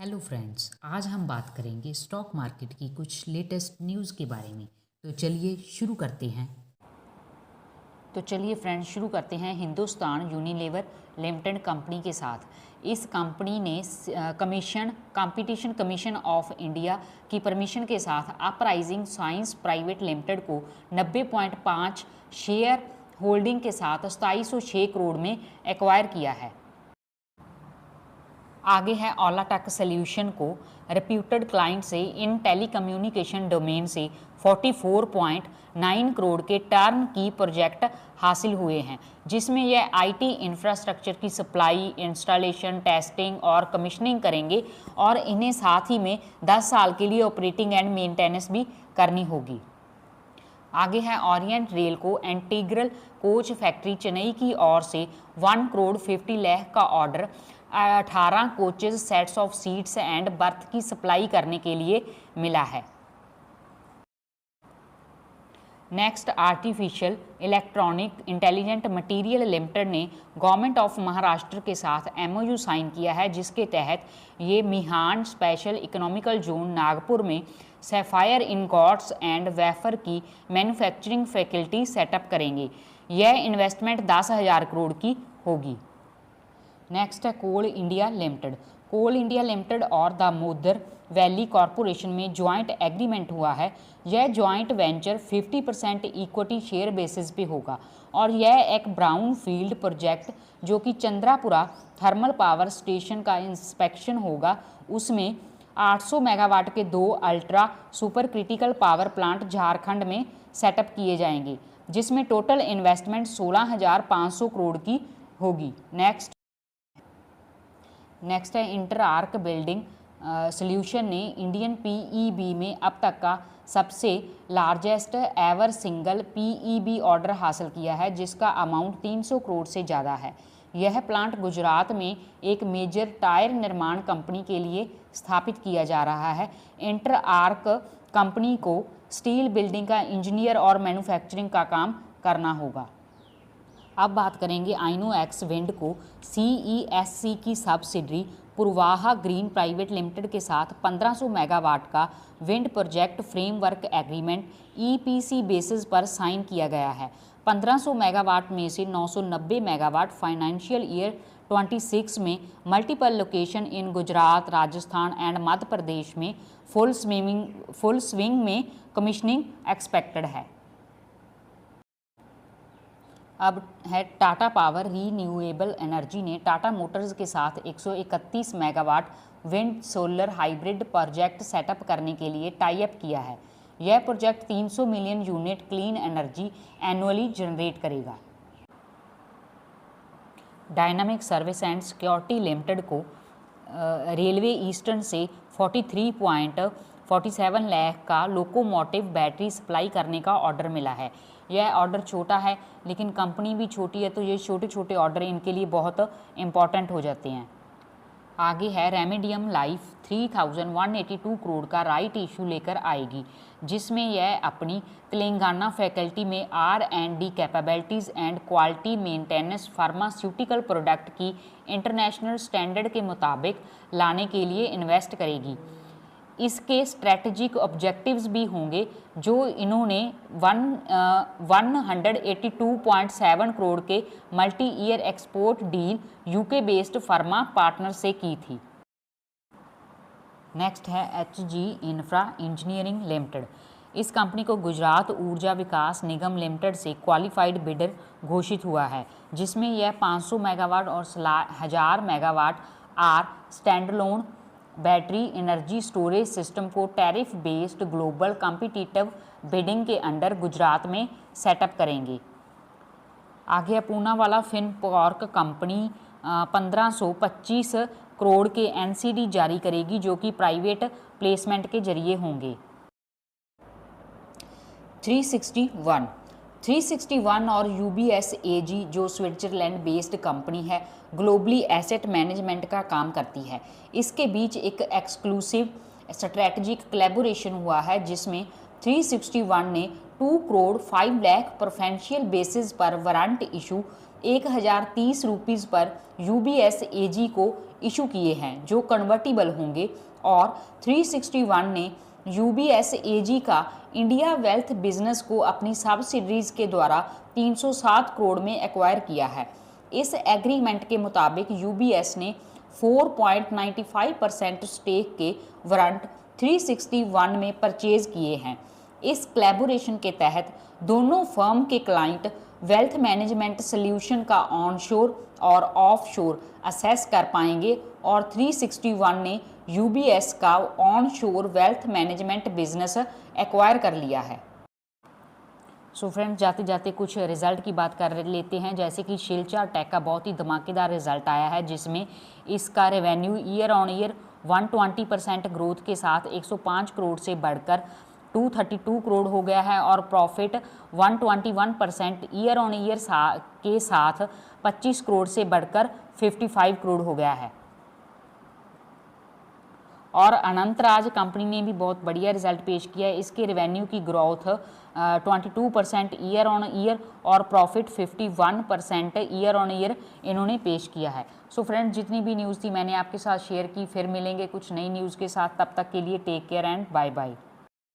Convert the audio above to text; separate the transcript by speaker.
Speaker 1: Hello friends, आज हम बात करेंगे स्टॉक मार्केट की कुछ लेटेस्ट न्यूज़ के बारे में। तो चलिए शुरू करते हैं। शुरू करते हैं हिंदुस्तान यूनिलीवर लिमिटेड कंपनी के साथ। इस कंपनी ने कंपटीशन कमीशन ऑफ इंडिया की परमिशन के साथ अपराइजिंग साइंस प्राइवेट लिमिटेड को 90.5 शेयर होल्डिंग के साथ 2706 करोड़ में एक्वायर किया है। आगे है ओला टेक सोल्यूशन को रेप्यूटेड क्लाइंट से इन टेलीकम्युनिकेशन डोमेन से 44.9 करोड़ के टर्न की प्रोजेक्ट हासिल हुए हैं, जिसमें यह आईटी इंफ्रास्ट्रक्चर की सप्लाई, इंस्टॉलेशन, टेस्टिंग और कमीशनिंग करेंगे और इन्हें साथ ही में 10 साल के लिए ऑपरेटिंग एंड मेंटेनेंस भी करनी होगी। आगे है ओरिएंट रेल को इंटीग्रल कोच फैक्ट्री चेन्नई की ओर से 1 करोड़ 50 लाख का order 18 coaches sets of seats and birth की सप्लाई करने के लिए मिला है। Next, artificial electronic intelligent material limited ने गवर्नमेंट ऑफ महाराष्ट्र के साथ एमओयू साइन किया है, जिसके तहत ये मिहान स्पेशल इकोनॉमिकल जोन नागपुर में सैफायर इनगॉट्स एंड वेफर की मैन्युफैक्चरिंग फैसिलिटी सेटअप करेंगे। यह इन्वेस्टमेंट 10,000 करोड़ की होगी। नेक्स्ट है कोल इंडिया लिमिटेड। कोल इंडिया लिमिटेड और दामोदर वैली कॉरपोरेशन में जॉइंट एग्रीमेंट हुआ है। यह joint venture 50% equity share basis पे होगा और यह एक ब्राउन फील्ड प्रोजेक्ट जो कि चंद्रापुरा थर्मल पावर स्टेशन का इंस्पेक्शन होगा, उसमें 800 मेगावाट के 2 ultra super critical power plant Jharkhand में सेटअप किए जाएंगे, जिसमें टोटल इन्वेस्टमेंट 16,500 करोड़ की होगी। नेक्स्ट है इंटर आर्क बिल्डिंग सॉल्यूशन ने इंडियन पीईबी में अब तक का सबसे largest ever single PEB order हासिल किया है, जिसका अमाउंट 300 करोड़ से ज़्यादा है। यह प्लांट गुजरात में एक मेजर टायर निर्माण कंपनी के लिए स्थापित किया जा रहा है। इंटर आर्क कंपनी को स्टील बिल्डिंग का इंजीनियर और मैन्युफैक्चरिंग का काम करना होगा। अब बात करेंगे आइनोएक्स विंड को सीईएससी की सब्सिडरी पूर्वाहा ग्रीन प्राइवेट लिमिटेड के साथ 1500 मेगावाट का wind project framework agreement EPC basis पर साइन किया गया है। 1500 मेगावाट में से 990 मेगावाट फाइनेंशियल ईयर 26 में multiple location in Gujarat, Rajasthan and Madhya Pradesh में फुल स्विंग में कमीशनिंग एक्सपेक्टेड है। अब है टाटा पावर रीन्यूएबल एनर्जी ने टाटा मोटर्स के साथ 131 megawatt wind solar hybrid project setup करने के लिए टाई अप किया है। यह project 300 million unit clean energy annually generate करेगा। Dynamic service and security limited को रेलवे ईस्टर्न से 43.47 लाख का लोकोमोटिव बैटरी सप्लाई करने का ऑर्डर मिला है। यह ऑर्डर छोटा है, लेकिन कंपनी भी छोटी है, तो ये छोटे छोटे ऑर्डर इनके लिए बहुत इंपॉर्टेंट हो जाते हैं। आगे है रेमेडियम लाइफ 3182 करोड़ का राइट इशू लेकर आएगी, जिसमें यह अपनी तेलंगाना फैकल्टी में R&D capabilities and quality maintenance pharmaceutical product की इंटरनेशनल स्टैंडर्ड के मुताबिक लाने के लिए इन्वेस्ट करेगी। इसके स्ट्रेटजिक ऑब्जेक्टिव्स भी होंगे जो इन्होंने 182.7 करोड़ के multi year export deal UK based pharma partner से की थी। नेक्स्ट है HG इंफ्रा इंजीनियरिंग लिमिटेड। इस कंपनी को गुजरात ऊर्जा विकास निगम लिमिटेड से क्वालिफाइड बिडर घोषित हुआ है, जिसमें यह 500 मेगावाट और 1000 मेगावाट आर standalone battery energy storage system को tariff based global competitive bidding के अंडर गुजरात में सेटअप करेंगे। आगे पूनावाला फिनकॉर्प कंपनी 1525 करोड़ के एनसीडी जारी करेगी, जो कि प्राइवेट प्लेसमेंट के जरिए होंगे। 361 और UBS AG जो स्विट्जरलैंड बेस्ड कंपनी है, ग्लोबली एसेट मैनेजमेंट का काम करती है। इसके बीच एक एक्सक्लूसिव स्ट्रैटेजिक कोलैबोरेशन हुआ है, जिसमें 361 ने 2 करोड़ 5 लाख प्रेफरेंशियल बेसिस पर वारंट इशू 1030 रुपीज़ पर UBS AG को इशू किए हैं जो कन्वर्टिबल होंगे, और 361 ने UBS AG का इंडिया वेल्थ बिजनेस को अपनी सब्सिडरीज के द्वारा 307 करोड़ में एक्वायर किया है। इस एग्रीमेंट के मुताबिक UBS ने 4.95% स्टेक के वारंट 361 में परचेज किए हैं। इस कोलैबोरेशन के तहत दोनों फर्म के क्लाइंट वेल्थ मैनेजमेंट सॉल्यूशन का ऑनशोर और ऑफशोर असेस कर पाएंगे, और 361 ने UBS का onshore wealth management business acquire कर लिया है। सो फ्रेंड्स, जाते जाते कुछ रिजल्ट की बात कर लेते हैं। जैसे कि शिलचा टेक का बहुत ही धमाकेदार रिजल्ट आया है, जिसमें इसका revenue year on year 120% growth के साथ 105 करोड़ से बढ़कर 232 करोड़ हो गया है, और प्रॉफिट 121% ईयर ऑन ईयर के साथ 25 करोड़ से बढ़कर 55 करोड़ हो गया है। और अनंतराज कंपनी ने भी बहुत बढ़िया रिजल्ट पेश किया है। इसके रेवेन्यू की ग्रोथ 22% ईयर ऑन ईयर और प्रॉफिट 51% ईयर ऑन ईयर इन्होंने पेश किया है। सो फ्रेंड्स, जितनी भी न्यूज़ थी मैंने आपके साथ शेयर की। फिर मिलेंगे कुछ नई न्यूज़ के साथ, तब तक के लिए take care and bye bye.